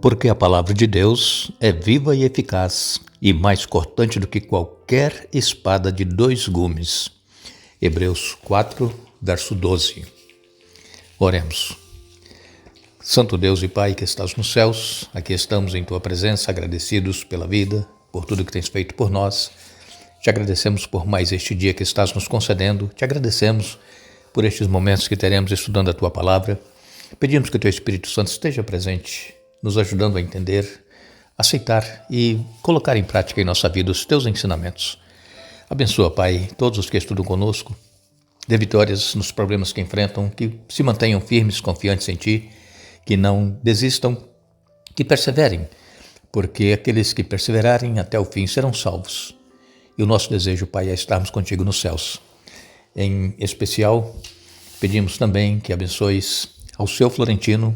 Porque a palavra de Deus é viva e eficaz e mais cortante do que qualquer espada de dois gumes. Hebreus 4, verso 12. Oremos. Santo Deus e Pai que estás nos céus, aqui estamos em Tua presença, agradecidos pela vida, por tudo que tens feito por nós. Te agradecemos por mais este dia que estás nos concedendo. Te agradecemos por estes momentos que teremos estudando a Tua palavra. Pedimos que o Teu Espírito Santo esteja presente, nos ajudando a entender, aceitar e colocar em prática em nossa vida os Teus ensinamentos. Abençoa, Pai, todos os que estudam conosco, dê vitórias nos problemas que enfrentam, que se mantenham firmes, confiantes em Ti, que não desistam, que perseverem, porque aqueles que perseverarem até o fim serão salvos. E o nosso desejo, Pai, é estarmos contigo nos céus. Em especial, pedimos também que abençoes ao Seu Florentino,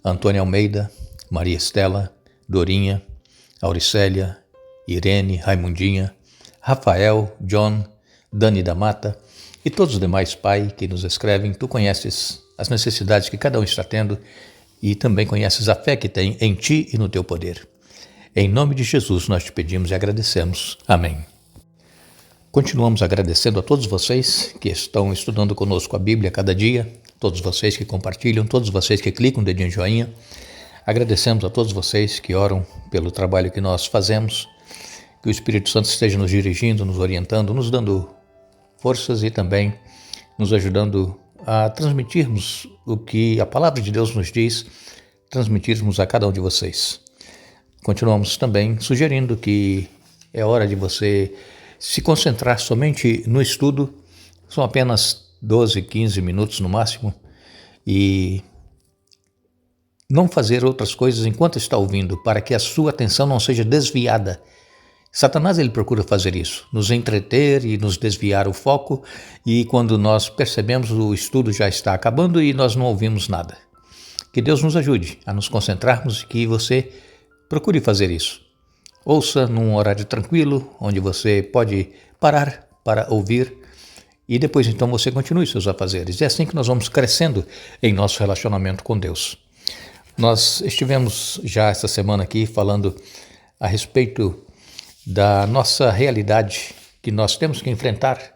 Antônia Almeida, Maria Estela, Dorinha, Auricélia, Irene, Raimundinha, Rafael, John, Dani da Mata e todos os demais, Pai, que nos escrevem. Tu conheces as necessidades que cada um está tendo e também conheces a fé que tem em Ti e no Teu poder. Em nome de Jesus nós te pedimos e agradecemos. Amém. Continuamos agradecendo a todos vocês que estão estudando conosco a Bíblia cada dia, todos vocês que compartilham, todos vocês que clicam no dedinho de joinha. Agradecemos a todos vocês que oram pelo trabalho que nós fazemos, que o Espírito Santo esteja nos dirigindo, nos orientando, nos dando forças e também nos ajudando a transmitirmos o que a palavra de Deus nos diz, transmitirmos a cada um de vocês. Continuamos também sugerindo que é hora de você se concentrar somente no estudo, são apenas 12, 15 minutos no máximo, e não fazer outras coisas enquanto está ouvindo, para que a sua atenção não seja desviada. Satanás ele procura fazer isso, nos entreter e nos desviar o foco, e quando nós percebemos o estudo já está acabando e nós não ouvimos nada. Que Deus nos ajude a nos concentrarmos e que você procure fazer isso. Ouça num horário tranquilo, onde você pode parar para ouvir e depois então você continue seus afazeres. É assim que nós vamos crescendo em nosso relacionamento com Deus. Nós estivemos já essa semana aqui falando a respeito da nossa realidade que nós temos que enfrentar.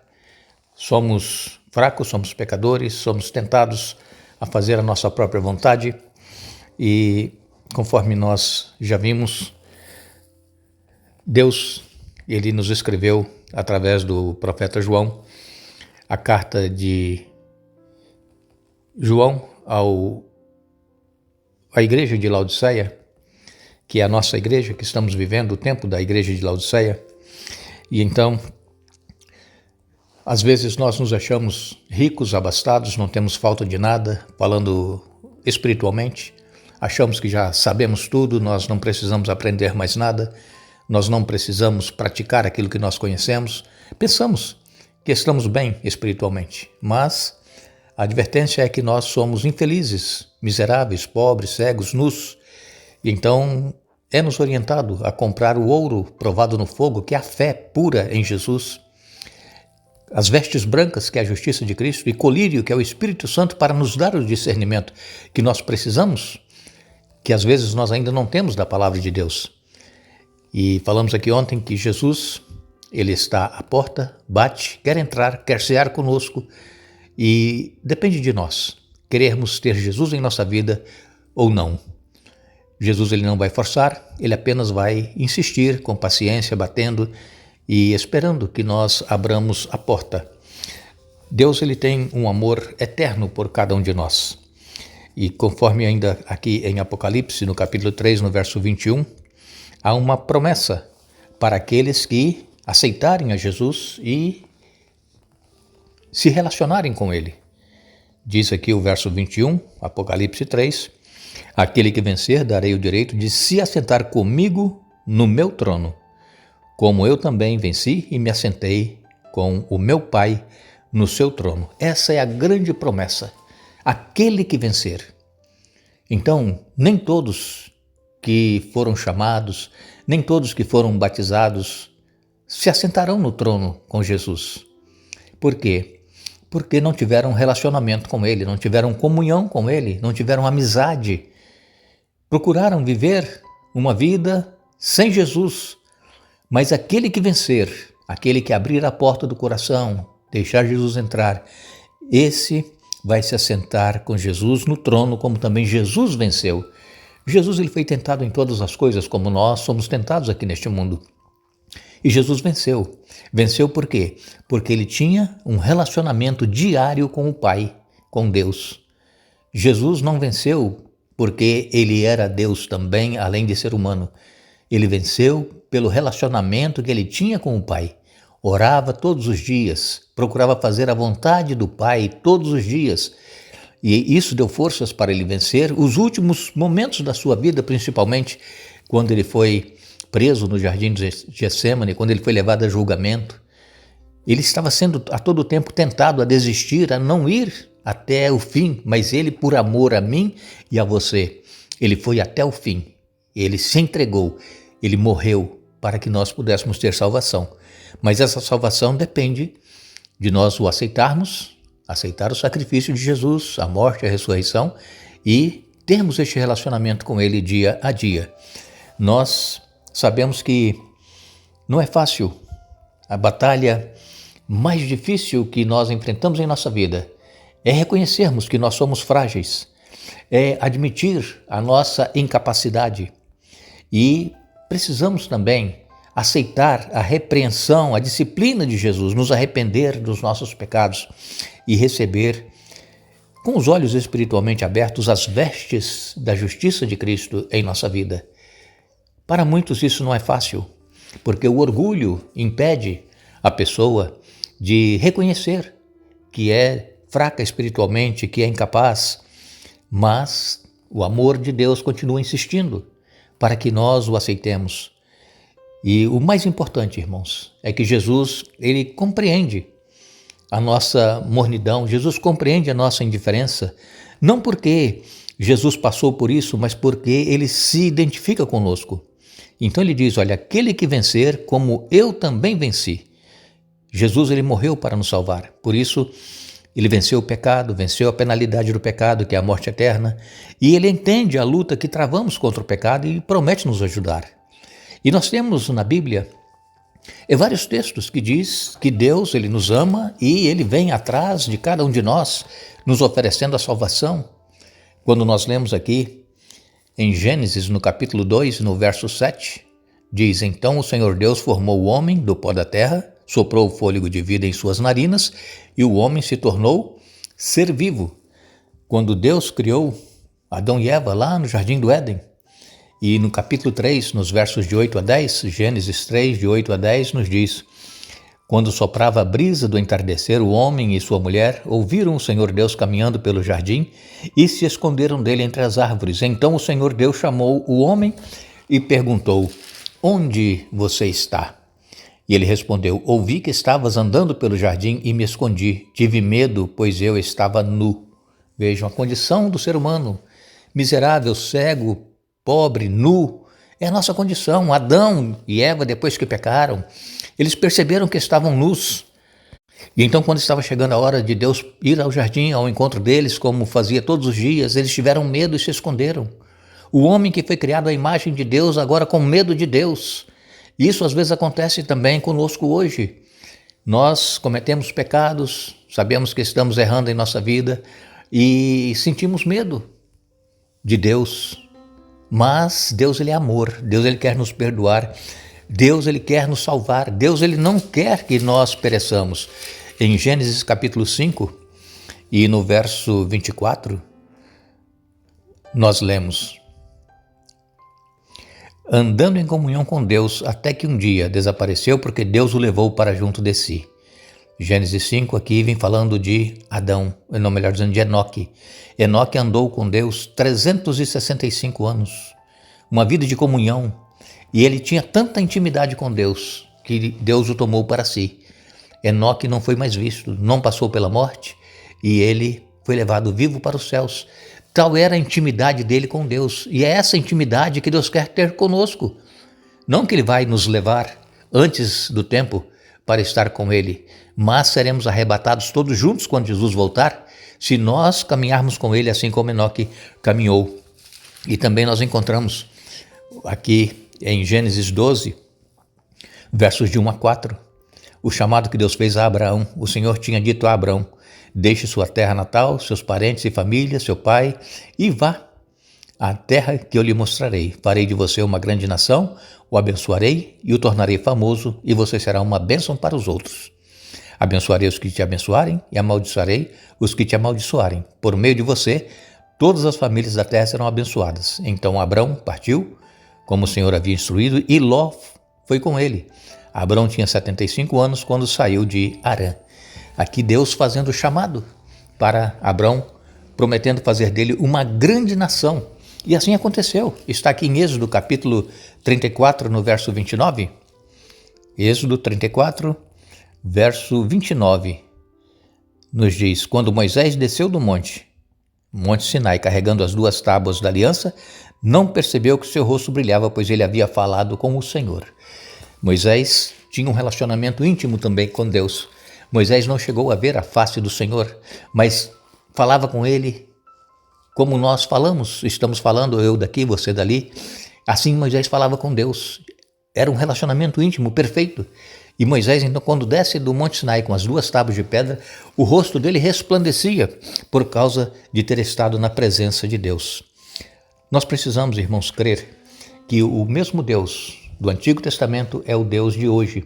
Somos fracos, somos pecadores, somos tentados a fazer a nossa própria vontade e, conforme nós já vimos, Deus, ele nos escreveu através do profeta João, a carta de João à igreja de Laodiceia, que é a nossa igreja, que estamos vivendo o tempo da igreja de Laodiceia. E então, às vezes nós nos achamos ricos, abastados, não temos falta de nada, falando espiritualmente. Achamos que já sabemos tudo, nós não precisamos aprender mais nada, nós não precisamos praticar aquilo que nós conhecemos. Pensamos que estamos bem espiritualmente, mas a advertência é que nós somos infelizes, miseráveis, pobres, cegos, nus. E então é-nos orientado a comprar o ouro provado no fogo, que é a fé pura em Jesus, as vestes brancas, que é a justiça de Cristo, e colírio, que é o Espírito Santo, para nos dar o discernimento que nós precisamos, que às vezes nós ainda não temos da palavra de Deus. E falamos aqui ontem que Jesus, ele está à porta, bate, quer entrar, quer cear conosco, e depende de nós querermos ter Jesus em nossa vida ou não. Jesus ele não vai forçar, ele apenas vai insistir com paciência, batendo e esperando que nós abramos a porta. Deus ele tem um amor eterno por cada um de nós. E conforme ainda aqui em Apocalipse, no capítulo 3, no verso 21, há uma promessa para aqueles que aceitarem a Jesus e se relacionarem com Ele. Diz aqui o verso 21, Apocalipse 3, aquele que vencer darei o direito de se assentar comigo no meu trono, como eu também venci e me assentei com o meu Pai no seu trono. Essa é a grande promessa, aquele que vencer. Então, nem todos que foram chamados, nem todos que foram batizados se assentarão no trono com Jesus. Por quê? Porque não tiveram relacionamento com Ele, não tiveram comunhão com Ele, não tiveram amizade. procuraram viver uma vida sem Jesus. Mas aquele que vencer, aquele que abrir a porta do coração, deixar Jesus entrar, esse vai se assentar com Jesus no trono, como também Jesus venceu. Jesus ele foi tentado em todas as coisas, como nós somos tentados aqui neste mundo. E Jesus venceu. Venceu por quê? Porque ele tinha um relacionamento diário com o Pai, com Deus. Jesus não venceu porque ele era Deus também, além de ser humano. Ele venceu pelo relacionamento que ele tinha com o Pai. Orava todos os dias, procurava fazer a vontade do Pai todos os dias. E isso deu forças para ele vencer os últimos momentos da sua vida, principalmente quando ele foi preso no jardim de Getsêmani, quando ele foi levado a julgamento. Ele estava sendo a todo tempo tentado a desistir, a não ir até o fim, mas ele, por amor a mim e a você, ele foi até o fim. Ele se entregou, ele morreu para que nós pudéssemos ter salvação. Mas essa salvação depende de nós o aceitarmos, aceitar o sacrifício de Jesus, a morte e a ressurreição e termos este relacionamento com ele dia a dia. Nós sabemos que não é fácil. A batalha mais difícil que nós enfrentamos em nossa vida é reconhecermos que nós somos frágeis, é admitir a nossa incapacidade e precisamos também aceitar a repreensão, a disciplina de Jesus, nos arrepender dos nossos pecados e receber com os olhos espiritualmente abertos as vestes da justiça de Cristo em nossa vida. Para muitos isso não é fácil, porque o orgulho impede a pessoa de reconhecer que é fraca espiritualmente, que é incapaz, mas o amor de Deus continua insistindo para que nós o aceitemos. E o mais importante, irmãos, é que Jesus, ele compreende a nossa mornidão, Jesus compreende a nossa indiferença, não porque Jesus passou por isso, mas porque ele se identifica conosco. Então ele diz, olha, aquele que vencer, como eu também venci. Jesus, ele morreu para nos salvar, por isso ele venceu o pecado, venceu a penalidade do pecado, que é a morte eterna, e ele entende a luta que travamos contra o pecado e promete nos ajudar. E nós temos na Bíblia vários textos que diz que Deus ele nos ama e ele vem atrás de cada um de nós, nos oferecendo a salvação. Quando nós lemos aqui em Gênesis, no capítulo 2, no verso 7, diz, então o Senhor Deus formou o homem do pó da terra, soprou o fôlego de vida em suas narinas e o homem se tornou ser vivo. Quando Deus criou Adão e Eva lá no Jardim do Éden, e no capítulo 3, nos versos de 8 a 10, Gênesis 3, de 8 a 10, nos diz, quando soprava a brisa do entardecer, o homem e sua mulher ouviram o Senhor Deus caminhando pelo jardim e se esconderam dele entre as árvores. Então o Senhor Deus chamou o homem e perguntou, onde você está? E ele respondeu, ouvi que estavas andando pelo jardim e me escondi. Tive medo, pois eu estava nu. Vejam a condição do ser humano, miserável, cego, pobre, nu, é a nossa condição. Adão e Eva, depois que pecaram, eles perceberam que estavam nus. E então, quando estava chegando a hora de Deus ir ao jardim, ao encontro deles, como fazia todos os dias, eles tiveram medo e se esconderam. O homem que foi criado à imagem de Deus, agora com medo de Deus. Isso às vezes acontece também conosco hoje. Nós cometemos pecados, sabemos que estamos errando em nossa vida e sentimos medo de Deus. Mas Deus ele é amor, Deus ele quer nos perdoar, Deus ele quer nos salvar, Deus ele não quer que nós pereçamos. Em Gênesis capítulo 5 e no verso 24, nós lemos, andando em comunhão com Deus até que um dia desapareceu porque Deus o levou para junto de si. Gênesis 5 aqui vem falando de Adão, ou não, melhor dizendo, de Enoque. Enoque andou com Deus 365 anos, uma vida de comunhão, e ele tinha tanta intimidade com Deus que Deus o tomou para si. Enoque não foi mais visto, não passou pela morte e ele foi levado vivo para os céus. Tal era a intimidade dele com Deus, e é essa intimidade que Deus quer ter conosco. Não que ele vai nos levar antes do tempo para estar com ele, mas seremos arrebatados todos juntos quando Jesus voltar, se nós caminharmos com ele assim como Enoque caminhou. E também nós encontramos aqui em Gênesis 12, versos de 1 a 4, o chamado que Deus fez a Abraão. O Senhor tinha dito a Abraão: deixe sua terra natal, seus parentes e família, seu pai, e vá à terra que eu lhe mostrarei. Farei de você uma grande nação, o abençoarei e o tornarei famoso, e você será uma bênção para os outros. Abençoarei os que te abençoarem e amaldiçoarei os que te amaldiçoarem. Por meio de você, todas as famílias da terra serão abençoadas. Então Abrão partiu, como o Senhor havia instruído, e Ló foi com ele. Abrão tinha 75 anos quando saiu de Harã. Aqui Deus fazendo o chamado para Abrão, prometendo fazer dele uma grande nação. E assim aconteceu. Está aqui em Êxodo capítulo 34, no verso 29. Êxodo 34, verso 29, nos diz: quando Moisés desceu do Monte Sinai, carregando as 2 tábuas da aliança, não percebeu que seu rosto brilhava, pois ele havia falado com o Senhor. Moisés tinha um relacionamento íntimo também com Deus. Moisés não chegou a ver a face do Senhor, mas falava com ele como nós falamos, estamos falando, eu daqui, você dali. Assim Moisés falava com Deus. Era um relacionamento íntimo, perfeito. E Moisés, então, quando desce do Monte Sinai com as 2 tábuas de pedra, o rosto dele resplandecia por causa de ter estado na presença de Deus. Nós precisamos, irmãos, crer que o mesmo Deus do Antigo Testamento é o Deus de hoje.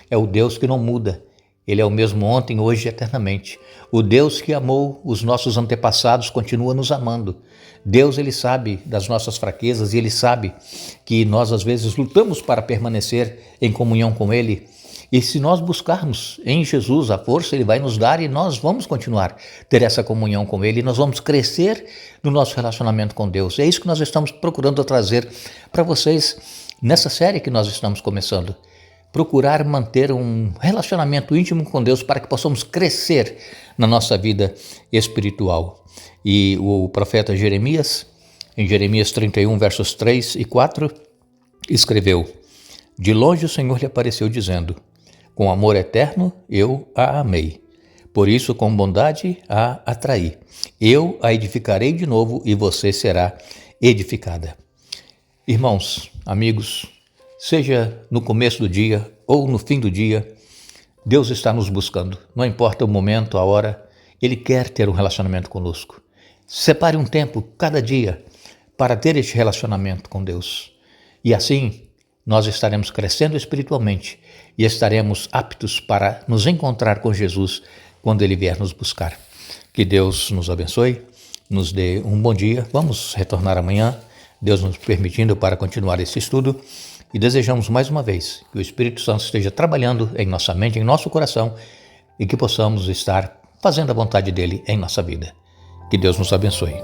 É o Deus que não muda. Ele é o mesmo ontem, hoje e eternamente. O Deus que amou os nossos antepassados continua nos amando. Deus, ele sabe das nossas fraquezas e ele sabe que nós às vezes lutamos para permanecer em comunhão com ele. E se nós buscarmos em Jesus a força, ele vai nos dar e nós vamos continuar a ter essa comunhão com ele. E nós vamos crescer no nosso relacionamento com Deus. É isso que nós estamos procurando trazer para vocês nessa série que nós estamos começando. Procurar manter um relacionamento íntimo com Deus para que possamos crescer na nossa vida espiritual. E o profeta Jeremias, em Jeremias 31, versos 3 e 4, escreveu: de longe o Senhor lhe apareceu dizendo: com amor eterno eu a amei, por isso com bondade a atraí. Eu a edificarei de novo e você será edificada. Irmãos, amigos, seja no começo do dia ou no fim do dia, Deus está nos buscando. Não importa o momento, a hora, Ele quer ter um relacionamento conosco. Separe um tempo, cada dia, para ter este relacionamento com Deus. E assim, nós estaremos crescendo espiritualmente e estaremos aptos para nos encontrar com Jesus quando Ele vier nos buscar. Que Deus nos abençoe, nos dê um bom dia. Vamos retornar amanhã, Deus nos permitindo, para continuar esse estudo. E desejamos mais uma vez que o Espírito Santo esteja trabalhando em nossa mente, em nosso coração, e que possamos estar fazendo a vontade dEle em nossa vida. Que Deus nos abençoe.